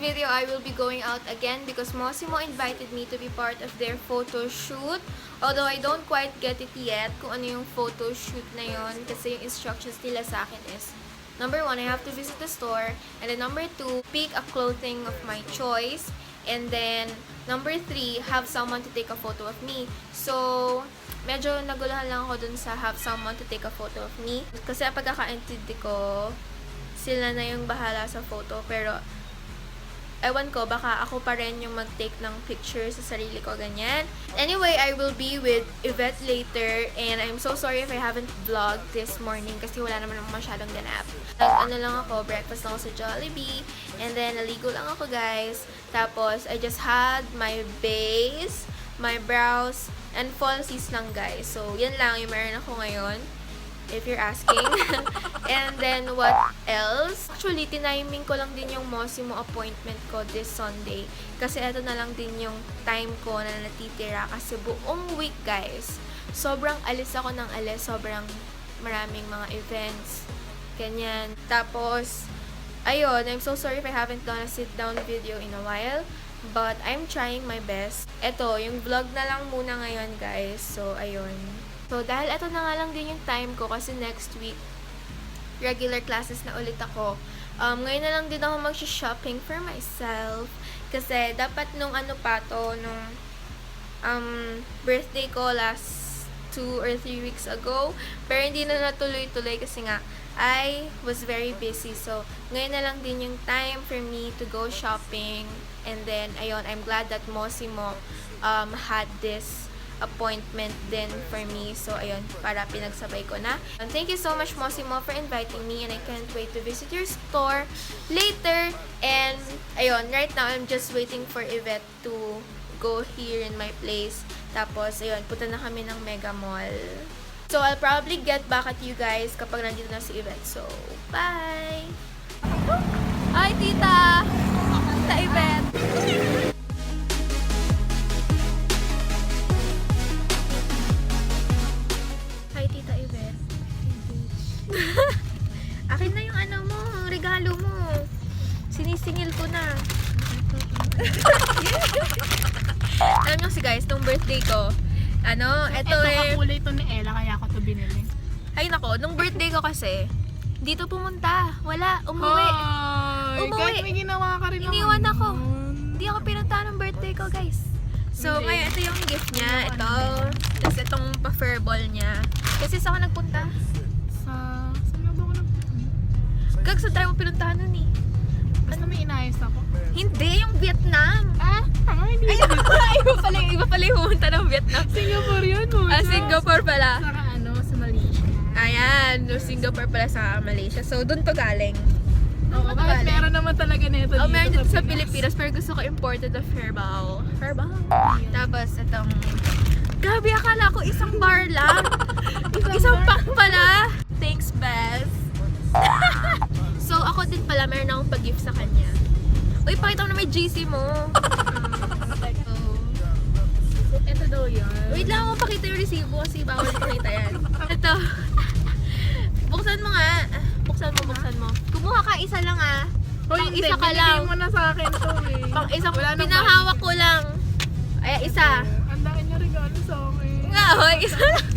video, I will be going out again because Mosimo invited me to be part of their photo shoot. Although I don't quite get it yet kung ano yung photo shoot na yon kasi yung instructions nila sa akin is number 1, I have to visit the store. And then number 2, pick a clothing of my choice. And then number 3, have someone to take a photo of me. So, medyo naguluhan lang ako dun sa have someone to take a photo of me. Kasi ang pagkakaintindi ko, sila na yung bahala sa photo. Pero, ewan ko, baka ako pa rin yung mag-take ng picture sa sarili ko, ganyan. Anyway, I will be with Yvette later. And I'm so sorry if I haven't vlogged this morning kasi wala naman akong masyadong ganap. Ano lang ako, breakfast lang ako sa Jollibee. And then, naligo lang ako, guys. Tapos, I just had my base, my brows, and falsies lang, guys. So, yan lang yung meron ako ngayon. If you're asking. And then, what else? Actually, tiniming ko lang din yung Mosimo appointment ko this Sunday. Kasi ito na lang din yung time ko na natitira. Kasi buong week, guys, sobrang alis ako ng alis. Sobrang maraming mga events. Ganyan. Tapos, ayun, I'm so sorry if I haven't done a sit-down video in a while. But, I'm trying my best. Ito, yung vlog na lang muna ngayon, guys. So, ayun. So, dahil ito na nga lang din yung time ko kasi next week, regular classes na ulit ako. Ngayon na lang din ako mag-shopping for myself. Kasi, dapat nung ano pa to, nung birthday ko last 2 or 3 weeks ago. Pero hindi na natuloy-tuloy kasi nga, I was very busy. So, ngayon na lang din yung time for me to go shopping. And then, ayun, I'm glad that Mosimo had this appointment din for me. So, ayun, para pinagsabay ko na. Thank you so much, Mosimo, for inviting me. And I can't wait to visit your store later. And, ayun, right now, I'm just waiting for Yvette to go here in my place. Tapos, ayun, punta na kami ng Mega Mall. So, I'll probably get back at you guys kapag nandito na si Yvette. So, bye! Hi, tita! Tita Yvette! Hi, tita Yvette. Akin na yung ano mo, regalo mo. Sinisingil ko na. Alam nyo si guys, nung birthday ko, ito kakulay ito ni Ella, kaya ako ito binili. Ay nako, nung birthday ko kasi, dito pumunta. Wala, umuwi. Kahit may ginawa ka rin naman. Iniwan ako. Hindi ako pinunta ng birthday ko, guys. So, ngayon, ito yung gift niya. Ito. Tapos itong pa-furball niya. Kasi saan ako nagpunta? Saan na ba ako nagpunta? Gag, sa tayo mo pinuntahan nun eh. Basta may inayos ako. Hindi, yung Vietnam. Hindi. Ay, iba pala yung pumunta ng Vietnam. Singapore yun. Singapore pala. Saka sa Malaysia. Ayan, Singapore pala sa Malaysia. So, doon to galing. Oo, kahit meron naman talaga nito dito meron dito sa Pilipinas. Pero gusto ko imported of herbal. Tapos, itong... Grabe, akala ko isang bar lang. isang pack pala. Thanks, Beth. So, ako din pala, meron akong pag-gift sa kanya. Uy, pakita mo na may GC mo. Ito daw yun. Wait lang ako pakita yung resibo kasi bawal pakita yan. Ito. Buksan mo nga. Buksan mo. Kumuha ka isa lang ah. Pang isa ka lang. Hindi mo na sa akin to eh. Pang isang pinahawak ko lang. Ay, isa. Ang dami niya regalo sa akin. Nga, hoy, isa lang.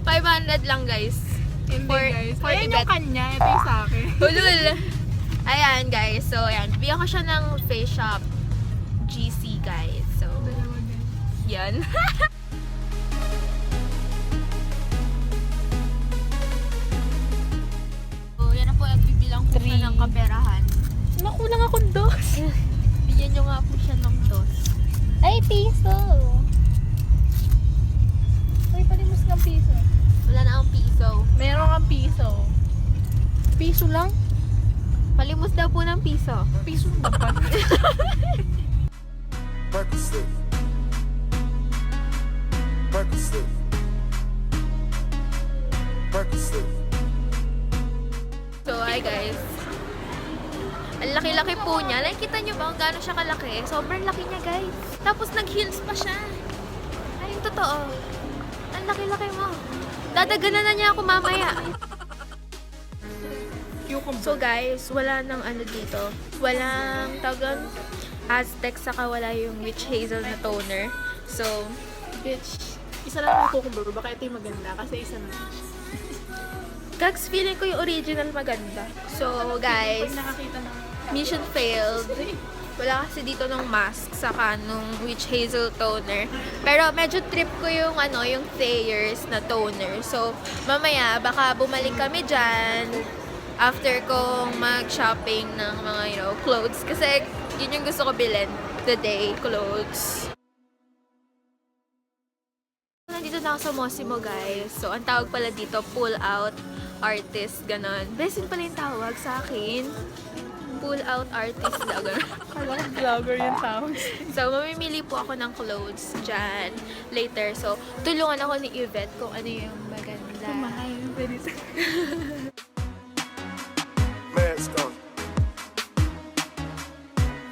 500 lang, guys. Hindi guys. For Ayan Yvette. yung kanya. Ito yung sa akin. Hulul. Ayan, guys. So, ayan. Bigyan ko siya ng face shop GC, guys. So, yan. So, yan na po. Nagbibilang ko siya ng kaperahan. Nakulang akong dos. Bigyan nyo nga po siya ng dos. Ay, piso. Ay, palimos ng piso. Wala na akong piso. Meron kang piso. Piso lang? Palimos daw po ng piso. Piso ba pa? So, hi guys. Ang laki-laki po niya. Nakikita niyo ba kung gaano siya kalaki? Sobrang laki niya, guys. Tapos nag-heels pa siya. Ay, yung totoo. Ang laki-laki mo. Dadaganan na niya ako mamaya. Cue ko So guys, wala nang ano dito. Walang tawag Aztec, saka wala yung witch hazel na toner. So, Bitch, isa lang yung cucumber. Baka ito yung maganda kasi isa na. Gags, feeling ko yung original maganda. So guys, Pag nakakita ng... mission failed. Wala kasi dito nung mask saka nung witch hazel toner. Pero medyo trip ko yung ano, yung Thayer's na toner. So mamaya baka bumalik kami dyan after kong mag-shopping ng mga clothes kasi yun yung gusto ko bilhin today, clothes. Nandito na ako sa Mosimo, guys. So ang tawag pala dito, pull out artist, ganon. Blessing pala yung tawag sa akin. Pull out artist daw, ganon. Kala ko vlogger yung tawag. So, mamimili po ako ng clothes dyan later. So, tulungan ako ni Yvette kung ano yung maganda. Mahal yung ganito. Mask on.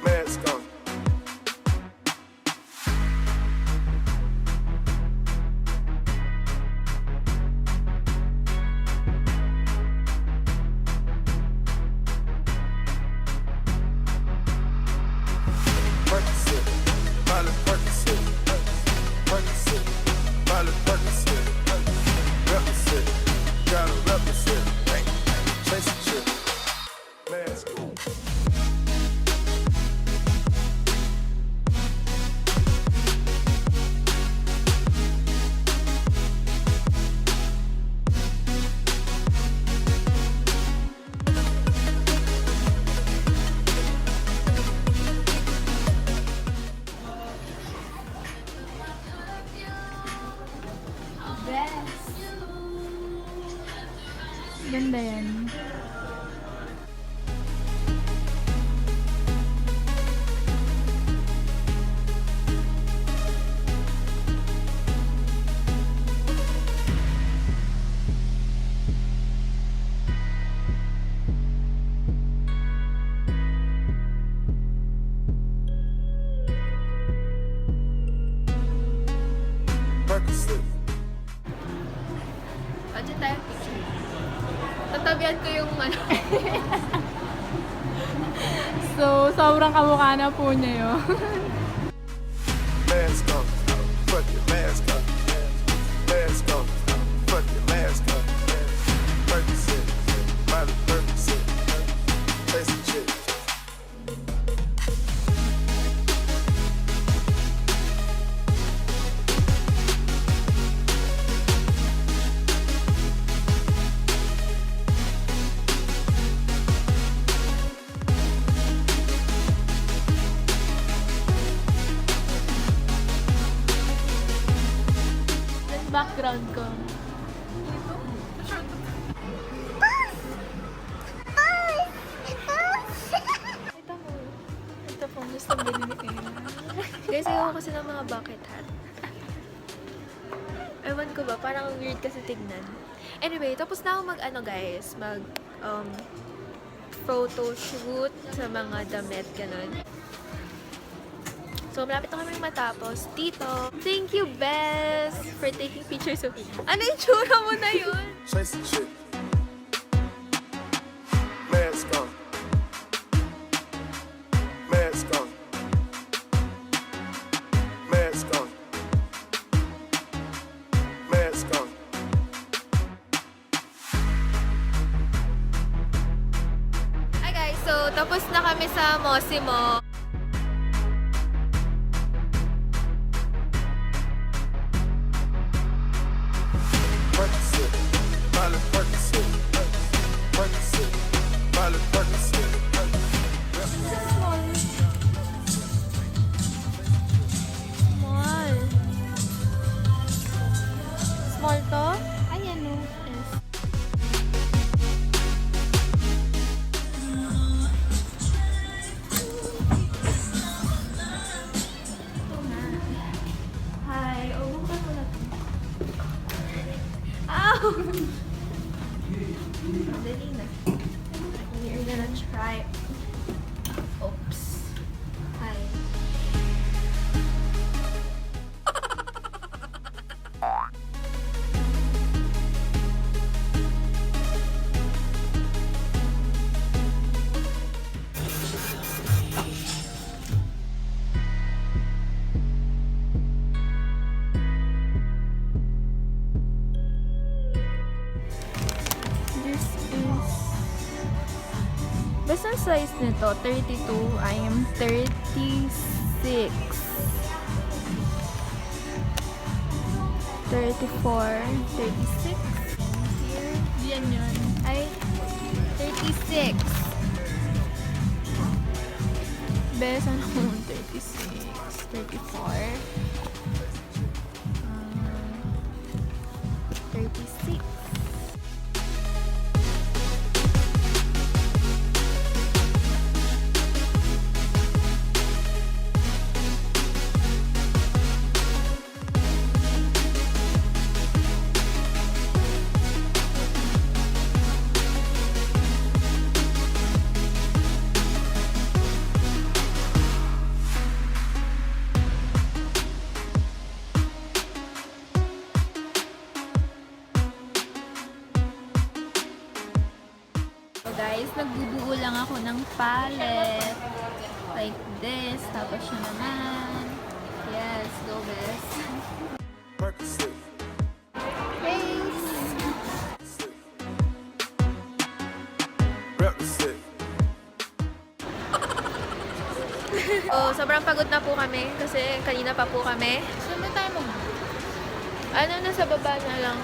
Mask on. Percocet, Miley Percocet, Percocet, Miley Percocet, represent, gotta represent, chase a chick, mask on. Ganda yan. Percocet. Budget tayo picture. Tatabihan ko yung ano. So, sobrang kamukha na po niya yun. Mask on, fuck your mask on. Mask on, fuck your mask on. Percocet, Miley Percocet, chase a chick. Yung background ko. Ito mo. Ito po, gusto binili ko yun. Guys, ayaw kasi ng mga bucket hat. Ewan ko ba, parang weird kasi tignan. Anyway, tapos na ako guys, photo shoot sa mga damit, ganun. So, malapit na kami matapos. Tito, thank you, Bess, for taking pictures of me. Ano yung tsura mo na yun? Chase a chick. Mask on. Mask on. Mask on. Mask on. Hi guys, so tapos na kami sa Mosimo. Percocet, Miley Percocet, Percocet, Miley Percocet. Small. Small to? Ayan o. Yes. Hi, buksan mo na to. Ow! Dali na. We're gonna try. Oops. Hi. Basta ang size nito, 32. I am 36. 34, 36. Here. Yan yun. Ay, 36. Bes, ano mo? 36, 34. 36. So guys, nagbubuo lang ako ng palette. Like this. Tapos siya naman. Yes, go best. Percocet. Face. Represent. Oh, sobrang pagod na po kami kasi kanina pa po kami. Saan ba tayo mag... Ano, nasa baba na lang.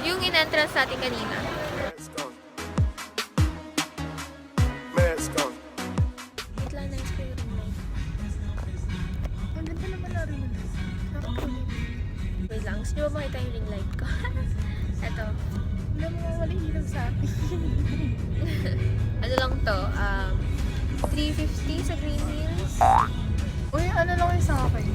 Yung in-entrance natin kanina. Mask on. Mask on. Wait lang, nice ko yung ring light. Ang ganda naman na rin. Wait lang, gusto nyo ba makita yung ring light ko? Eto. Wala mo wala ilaw sa akin. Ano lang to? 350 sa Green Hills. Uy, ano lang yung sa akin?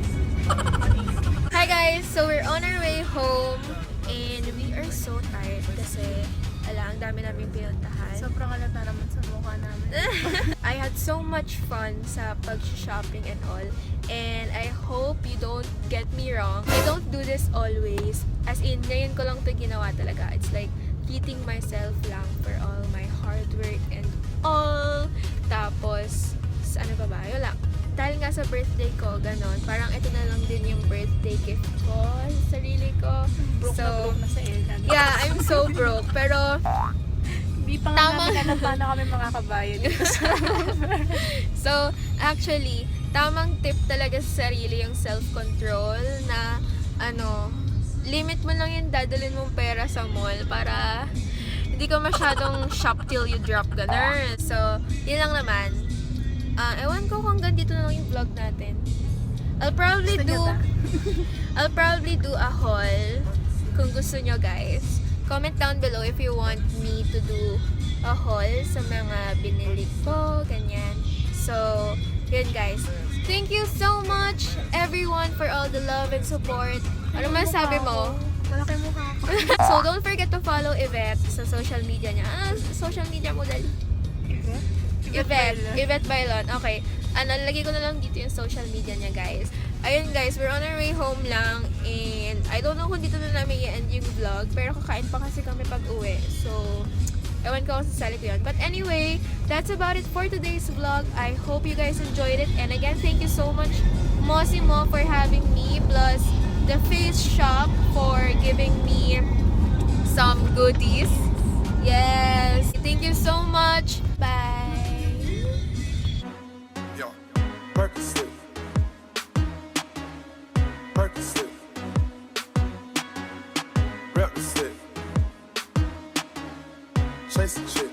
Hi guys! So we're on our way home and we are so tired kasi ang dami namin pinuntahan. Sobrang alata naman sa mukha namin. I had so much fun sa pag-shopping and all. And I hope you don't get me wrong. I don't do this always. As in, ngayon ko lang ito ginawa talaga. It's like treating myself lang for all my hard work and all. Tapos, ano pa ba? Yun lang. Dahil nga sa birthday ko, ganon. Parang ito na lang din yung birthday gift ko sa sarili ko. Broke na sa Eldan. Yeah, I'm so broke. Pero, Hindi pa nga namin alam paano kami makakabayad. so, actually, tamang tip talaga sa sarili yung self-control na, limit mo lang yung dadalhin mong pera sa mall para hindi ka masyadong shop till you drop, ganun. So, yun lang naman. Ewan ko kung hanggang dito na lang yung vlog natin. I'll probably do a haul kung gusto nyo guys. Comment down below if you want me to do a haul sa mga binili ko, ganyan. So, yun guys. Thank you so much everyone for all the love and support. Ano masabi mo? Malaki mukha ko. So, don't forget to follow Yvette sa social media niya. Social media mo dali? Yvette Bailon. Okay. Lagay ko na lang dito yung social media niya, guys. Ayun, guys. We're on our way home lang. And I don't know kung dito na namin i-end yung vlog. Pero kakain pa kasi kami pag uwi. So, ewan ko kung sasali ko yun. But anyway, that's about it for today's vlog. I hope you guys enjoyed it. And again, thank you so much, Mosimo, for having me. Plus, the Face Shop for giving me some goodies. Yes. Thank you so much. Bye. Yo. Percocet. Percocet. Represent. Chase the chick.